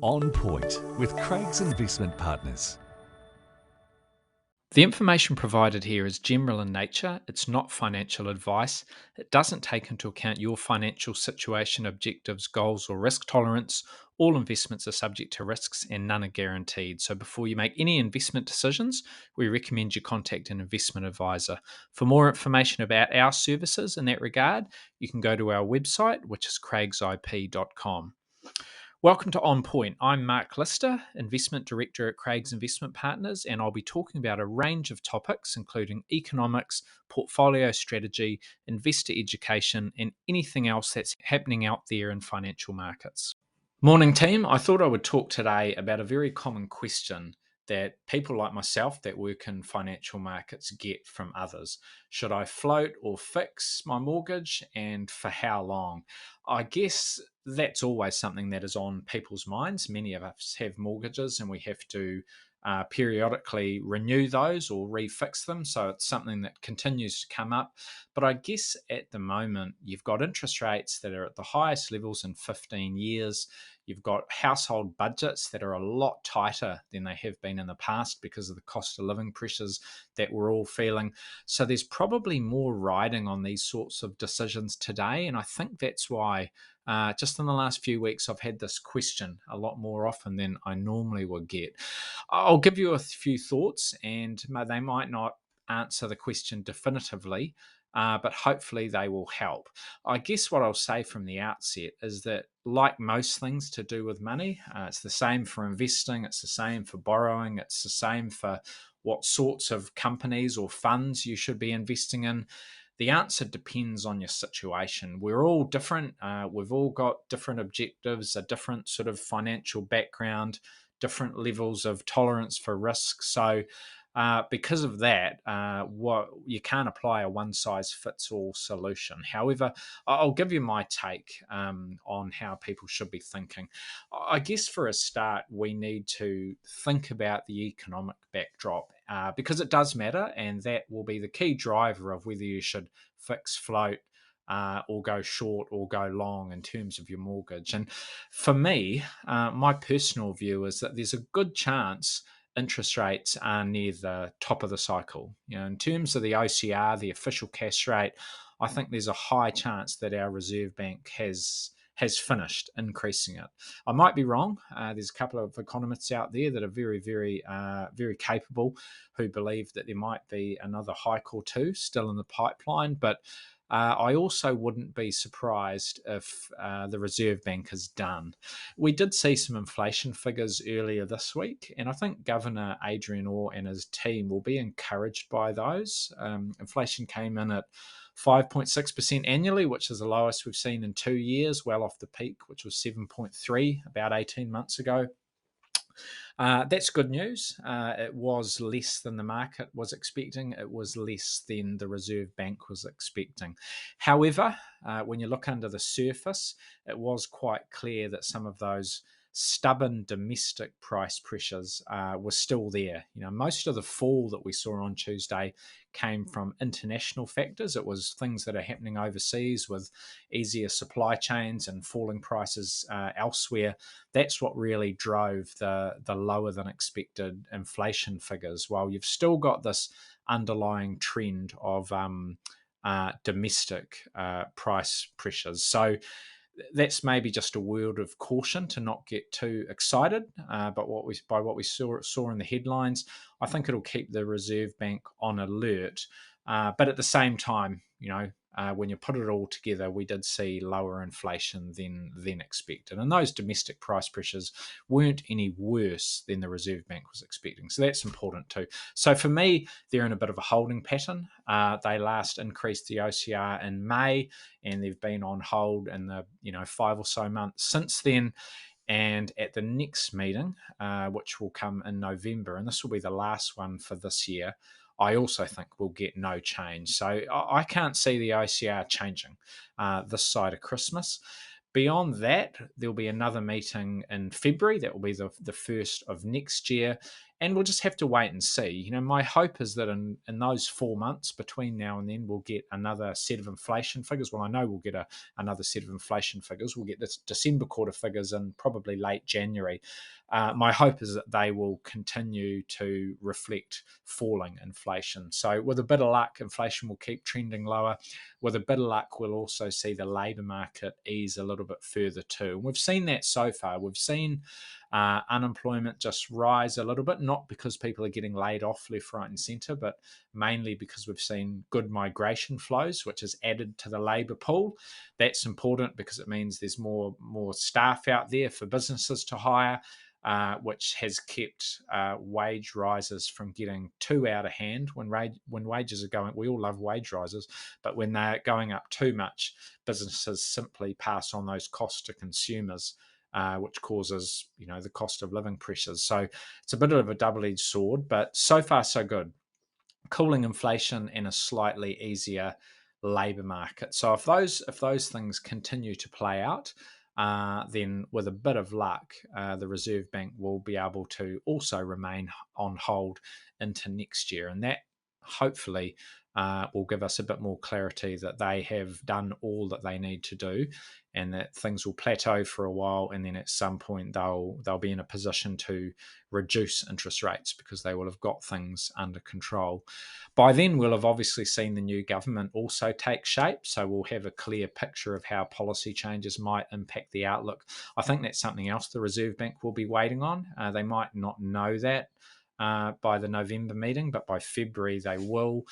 On Point with Craig's Investment Partners. The information provided here is general in nature. It's not financial advice. It doesn't take into account your financial situation, objectives, goals, or risk tolerance. All investments are subject to risks and none are guaranteed. So before you make any investment decisions, we recommend you contact an investment advisor. For more information about our services in that regard, you can go to our website, which is craigsip.com. Welcome to On Point. I'm Mark Lister, Investment Director at Craig's Investment Partners, and I'll be talking about a range of topics, including economics, portfolio strategy, investor education, and anything else that's happening out there in financial markets. Morning, team. I thought I would talk today about a very common question that people like myself that work in financial markets get from others. Should I float or fix my mortgage, and for how long? I guess that's always something that is on people's minds. Many of us have mortgages and we have to periodically renew those or refix them. So it's something that continues to come up. But I guess at the moment, you've got interest rates that are at the highest levels in 15 years. You've got household budgets that are a lot tighter than they have been in the past because of the cost of living pressures that we're all feeling. So there's probably more riding on these sorts of decisions today. And I think that's why just in the last few weeks, I've had this question a lot more often than I normally would get. I'll give you a few thoughts, and they might not answer the question definitively, but hopefully they will help. I guess what I'll say from the outset is that, like most things to do with money, it's the same for investing, it's the same for borrowing, it's the same for what sorts of companies or funds you should be investing in. The answer depends on your situation. We're all different. We've all got different objectives, a different sort of financial background, different levels of tolerance for risk. So, because of that, what you can't apply a one-size-fits-all solution. However, I'll give you my take on how people should be thinking. I guess for a start, we need to think about the economic backdrop because it does matter, and that will be the key driver of whether you should fix, float, or go short or go long in terms of your mortgage. And for me, my personal view is that there's a good chance interest rates are near the top of the cycle. In terms of the OCR, the official cash rate, I think there's a high chance that our Reserve Bank has finished increasing it. I might be wrong. There's a couple of economists out there that are very capable who believe that there might be another hike or two still in the pipeline, but I also wouldn't be surprised if the Reserve Bank is done. We did see some inflation figures earlier this week, and I think Governor Adrian Orr and his team will be encouraged by those. Inflation came in at 5.6% annually, which is the lowest we've seen in 2 years, well off the peak, which was 7.3 about 18 months ago. That's good news. It was less than the market was expecting. It was less than the Reserve Bank was expecting. However, when you look under the surface, it was quite clear that some of those stubborn domestic price pressures were still there. Most of the fall that we saw on Tuesday came from international factors. It was things that are happening overseas with easier supply chains and falling prices elsewhere. That's what really drove the lower than expected inflation figures. While you've still got this underlying trend of domestic price pressures. So that's maybe just a word of caution to not get too excited. But what we saw in the headlines, I think it'll keep the Reserve Bank on alert. But at the same time, when you put it all together, we did see lower inflation than expected, and those domestic price pressures weren't any worse than the Reserve Bank was expecting. So that's important too. So for me, they're in a bit of a holding pattern. They last increased the OCR in May, and they've been on hold in the 5 or so months since then. And at the next meeting, which will come in November, and this will be the last one for this year, I also think we'll get no change. So I can't see the OCR changing this side of Christmas. Beyond that, there'll be another meeting in February. That will be the first of next year. and we'll just have to wait and see. My hope is that in those 4 months between now and then, we'll get another set of inflation figures. Well, I know we'll get another set of inflation figures. We'll get this December quarter figures in probably late January. My hope is that they will continue to reflect falling inflation. So with a bit of luck, inflation will keep trending lower. With a bit of luck, we'll also see the labour market ease a little bit further too. And we've seen that so far. We've seen unemployment just rise a little bit, not because people are getting laid off left, right, and centre, but mainly because we've seen good migration flows, which has added to the labour pool. That's important because it means there's more staff out there for businesses to hire. Which has kept wage rises from getting too out of hand. When wages are going, we all love wage rises, but when they're going up too much, businesses simply pass on those costs to consumers, which causes the cost of living pressures. So it's a bit of a double-edged sword, but so far so good. Cooling inflation and a slightly easier labour market. So if those things continue to play out, then with a bit of luck, the Reserve Bank will be able to also remain on hold into next year, and that hopefully will give us a bit more clarity that they have done all that they need to do, and that things will plateau for a while, and then at some point they'll be in a position to reduce interest rates because they will have got things under control. By then, we'll have obviously seen the new government also take shape, so we'll have a clear picture of how policy changes might impact the outlook. I think that's something else the Reserve Bank will be waiting on. They might not know that by the November meeting, but by February they will.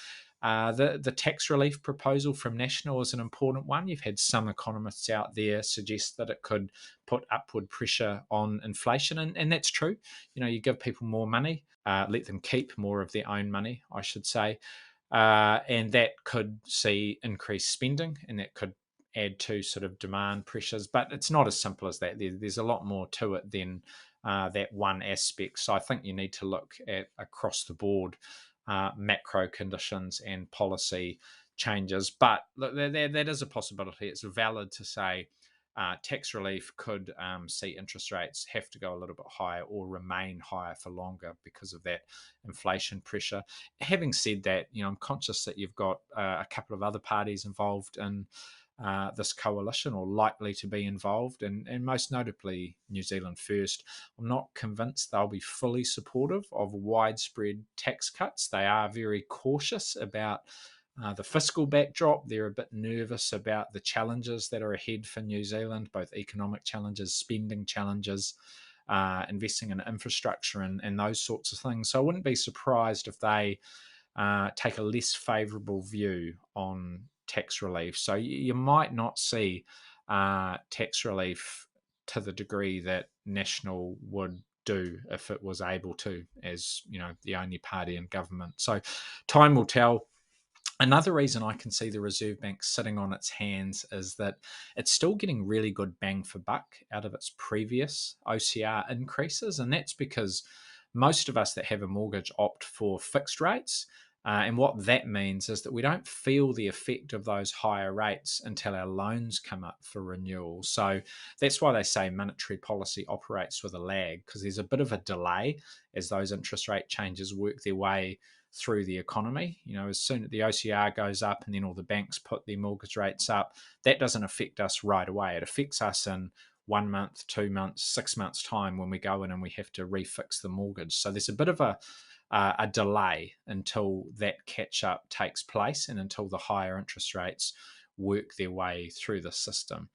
The tax relief proposal from National is an important one. You've had some economists out there suggest that it could put upward pressure on inflation, and that's true. You give people more money, let them keep more of their own money, I should say, and that could see increased spending, and that could add to sort of demand pressures. But it's not as simple as that. There's a lot more to it than that one aspect. So I think you need to look at across the board macro conditions and policy changes. But look, that is a possibility. It's valid to say tax relief could see interest rates have to go a little bit higher or remain higher for longer because of that inflation pressure. Having said that, I'm conscious that you've got a couple of other parties involved in this coalition or likely to be involved, and most notably New Zealand First. I'm not convinced they'll be fully supportive of widespread tax cuts. They are very cautious about the fiscal backdrop. They're a bit nervous about the challenges that are ahead for New Zealand, both economic challenges, spending challenges, investing in infrastructure and those sorts of things. So I wouldn't be surprised if they take a less favourable view on tax relief. So you might not see tax relief to the degree that National would do if it was able to, as the only party in government. So time will tell. Another reason I can see the Reserve Bank sitting on its hands is that it's still getting really good bang for buck out of its previous OCR increases. And that's because most of us that have a mortgage opt for fixed rates. And what that means is that we don't feel the effect of those higher rates until our loans come up for renewal. So that's why they say monetary policy operates with a lag, because there's a bit of a delay as those interest rate changes work their way through the economy. As soon as the OCR goes up and then all the banks put their mortgage rates up, that doesn't affect us right away. It affects us in 1 month, 2 months, 6 months time when we go in and we have to refix the mortgage. So there's a bit of a delay until that catch up takes place and until the higher interest rates work their way through the system.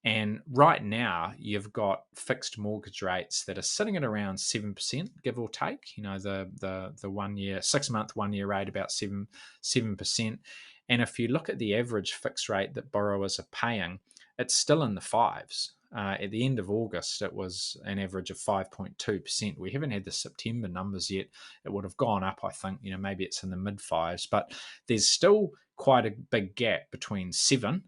And right now, you've got fixed mortgage rates that are sitting at around 7%, give or take. The 1 year, 6 month, 1 year rate about 7%. And if you look at the average fixed rate that borrowers are paying, it's still in the fives. At the end of August, it was an average of 5.2%. We haven't had the September numbers yet. It would have gone up, I think. Maybe it's in the mid fives, but there's still quite a big gap between 7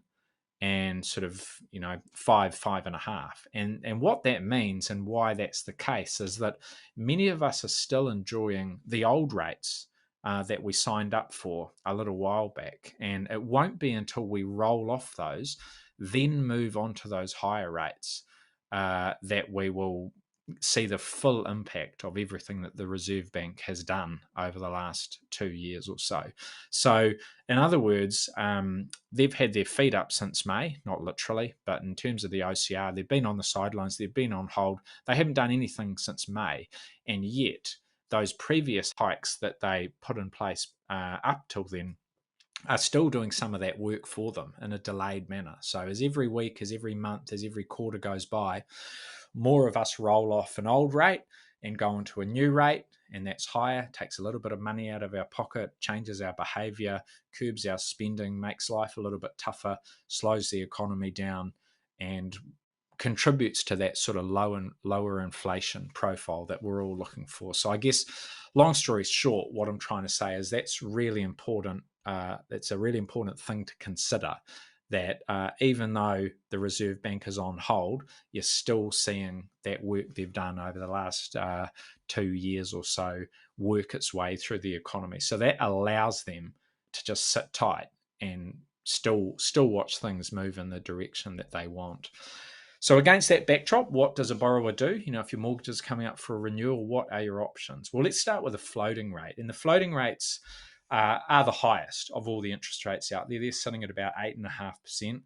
and sort of 5.5. And what that means and why that's the case is that many of us are still enjoying the old rates that we signed up for a little while back, and it won't be until we roll off those, then move on to those higher rates, that we will see the full impact of everything that the Reserve Bank has done over the last 2 years or so. So, in other words, they've had their feet up since May, not literally, but in terms of the OCR, they've been on the sidelines, they've been on hold, they haven't done anything since May, and yet those previous hikes that they put in place up till then are still doing some of that work for them in a delayed manner. So as every week, as every month, as every quarter goes by, more of us roll off an old rate and go into a new rate, and that's higher, takes a little bit of money out of our pocket, changes our behavior, curbs our spending, makes life a little bit tougher, slows the economy down, and contributes to that sort of lower inflation profile that we're all looking for. So I guess, long story short, what I'm trying to say is that's really important. That's a really important thing to consider. That even though the Reserve Bank is on hold, you're still seeing that work they've done over the last 2 years or so work its way through the economy. So that allows them to just sit tight and still watch things move in the direction that they want. So against that backdrop, what does a borrower do? If your mortgage is coming up for a renewal, what are your options? Well, let's start with a floating rate. And the floating rates are the highest of all the interest rates out there. They're sitting at about 8.5%.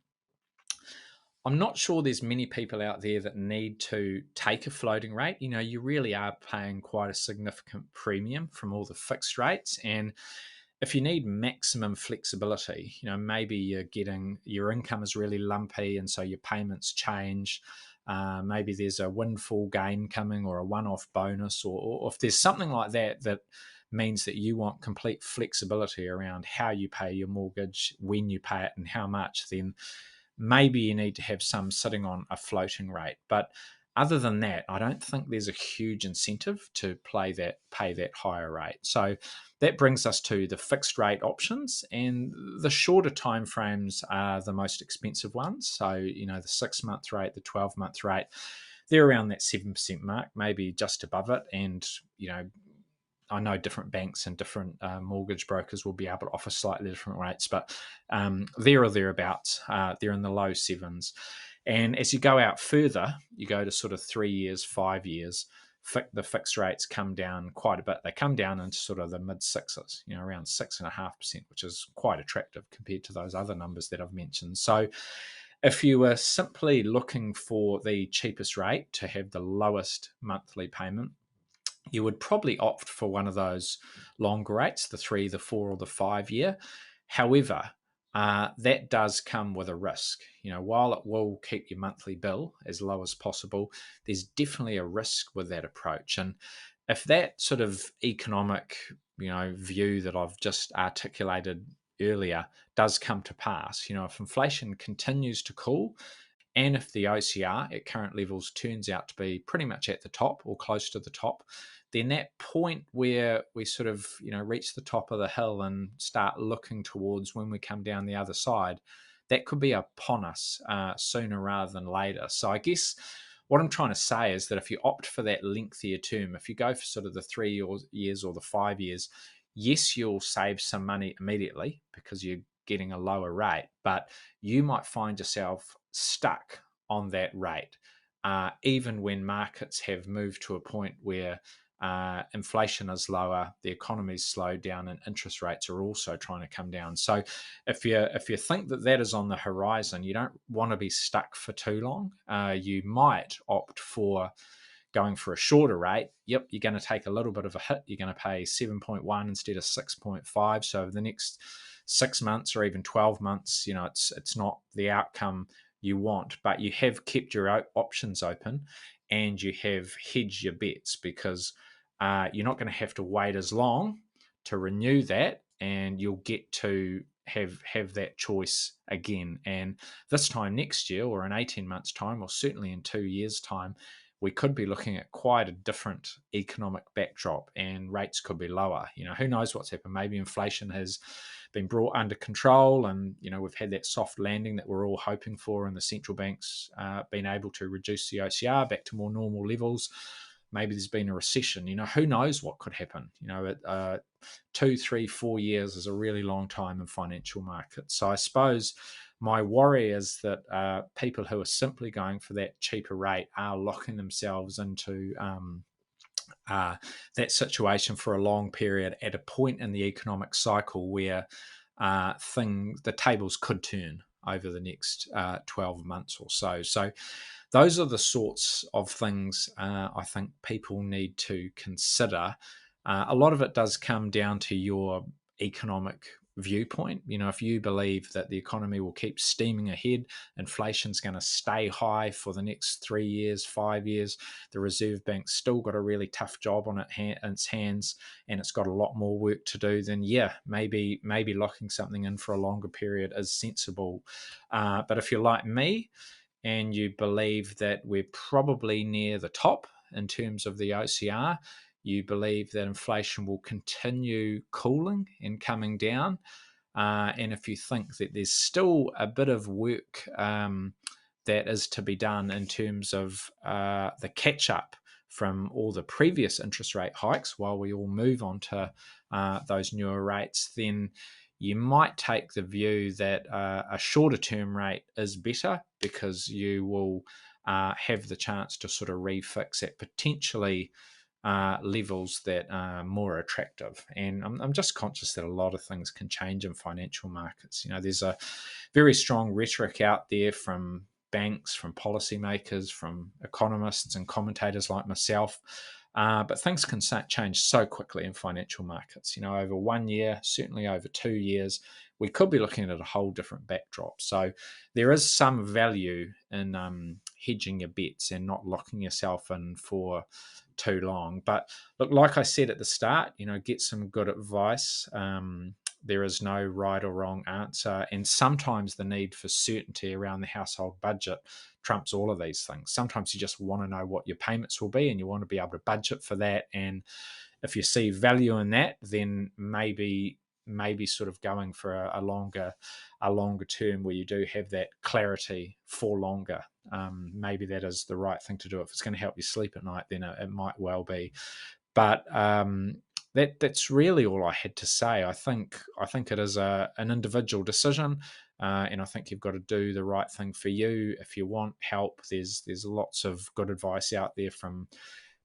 I'm not sure there's many people out there that need to take a floating rate. You really are paying quite a significant premium from all the fixed rates. And if you need maximum flexibility, maybe your income is really lumpy and so your payments change. Maybe there's a windfall gain coming or a one-off bonus, or if there's something like that that means that you want complete flexibility around how you pay your mortgage, when you pay it, and how much, then maybe you need to have some sitting on a floating rate. But other than that, I don't think there's a huge incentive to pay that higher rate. So that brings us to the fixed rate options, and the shorter timeframes are the most expensive ones. So, the 6-month rate, the 12-month rate, they're around that 7% mark, maybe just above it. And, I know different banks and different mortgage brokers will be able to offer slightly different rates, but there or thereabouts, they're in the low sevens. And as you go out further, you go to sort of 3 years, 5 years, the fixed rates come down quite a bit. They come down into sort of the mid sixes, around 6.5%, which is quite attractive compared to those other numbers that I've mentioned. So if you were simply looking for the cheapest rate to have the lowest monthly payment, you would probably opt for one of those longer rates, the 3, the 4, or the 5 year. However, that does come with a risk. While it will keep your monthly bill as low as possible, there's definitely a risk with that approach. And if that sort of economic, view that I've just articulated earlier does come to pass, if inflation continues to cool, and if the OCR at current levels turns out to be pretty much at the top or close to the top, then that point where we sort of, reach the top of the hill and start looking towards when we come down the other side, that could be upon us sooner rather than later. So I guess what I'm trying to say is that if you opt for that lengthier term, if you go for sort of the 3 years or the 5 years, yes, you'll save some money immediately because you're getting a lower rate, but you might find yourself stuck on that rate, even when markets have moved to a point where inflation is lower, the economy's slowed down, and interest rates are also trying to come down. So, if you think that is on the horizon, you don't want to be stuck for too long. You might opt for going for a shorter rate. Yep, you're going to take a little bit of a hit. You're going to pay 7.1 instead of 6.5. So over the next 6 months or even 12 months, it's not the outcome you want, but you have kept your options open and you have hedged your bets, because you're not going to have to wait as long to renew that, and you'll get to have that choice again. And this time next year, or in 18 months' time, or certainly in 2 years' time, we could be looking at quite a different economic backdrop, and rates could be lower. Who knows what's happened? Maybe inflation has been brought under control, and we've had that soft landing that we're all hoping for, and the central bank's been able to reduce the OCR back to more normal levels. Maybe there's been a recession. Who knows what could happen? 2, 3, 4 years is a really long time in financial markets. So I suppose My worry is that people who are simply going for that cheaper rate are locking themselves into that situation for a long period at a point in the economic cycle where the tables could turn over the next 12 months or so. So those are the sorts of things I think people need to consider. A lot of it does come down to your economic viewpoint. If you believe that the economy will keep steaming ahead, inflation's going to stay high for the next 3 years, 5 years, the Reserve Bank's still got a really tough job on its hands, and it's got a lot more work to do, then yeah, maybe locking something in for a longer period is sensible. But if you're like me and you believe that we're probably near the top in terms of the OCR, you believe that inflation will continue cooling and coming down, and if you think that there's still a bit of work that is to be done in terms of the catch up from all the previous interest rate hikes while we all move on to those newer rates, then you might take the view that a shorter term rate is better because you will have the chance to sort of refix at potentially levels that are more attractive. And I'm just conscious that a lot of things can change in financial markets. There's a very strong rhetoric out there from banks, from policymakers, from economists and commentators like myself. But things can change so quickly in financial markets. Over 1 year, certainly over 2 years, we could be looking at a whole different backdrop. So there is some value in hedging your bets and not locking yourself in for too long. But look, like I said at the start, get some good advice. There is no right or wrong answer. And sometimes the need for certainty around the household budget trumps all of these things. Sometimes you just want to know what your payments will be and you want to be able to budget for that. And if you see value in that, then maybe sort of going for a longer term where you do have that clarity for longer. Maybe that is the right thing to do. If it's going to help you sleep at night, then it might well be. But that's really all I had to say. I think it is an individual decision, and I think you've got to do the right thing for you. If you want help, there's lots of good advice out there from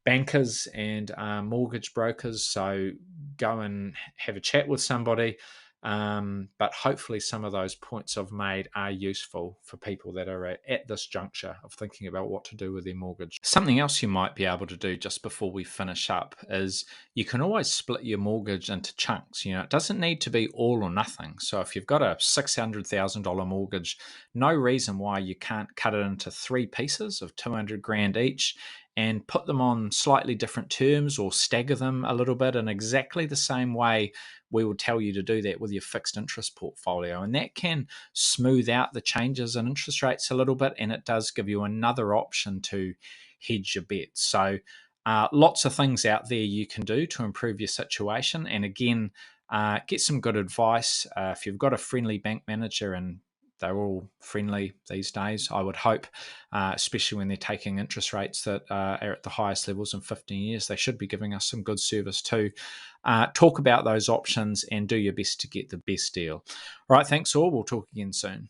bankers and mortgage brokers. So go and have a chat with somebody. But hopefully some of those points I've made are useful for people that are at this juncture of thinking about what to do with their mortgage. Something else you might be able to do just before we finish up is you can always split your mortgage into chunks. It doesn't need to be all or nothing. So if you've got a $600,000 mortgage, no reason why you can't cut it into 3 pieces of 200 grand each and put them on slightly different terms or stagger them a little bit in exactly the same way we will tell you to do that with your fixed interest portfolio. And that can smooth out the changes in interest rates a little bit, and it does give you another option to hedge your bets. So lots of things out there you can do to improve your situation. And again, get some good advice. If you've got a friendly bank manager, and they're all friendly these days, I would hope, especially when they're taking interest rates that are at the highest levels in 15 years. They should be giving us some good service too. Talk about those options and do your best to get the best deal. All right, thanks all. We'll talk again soon.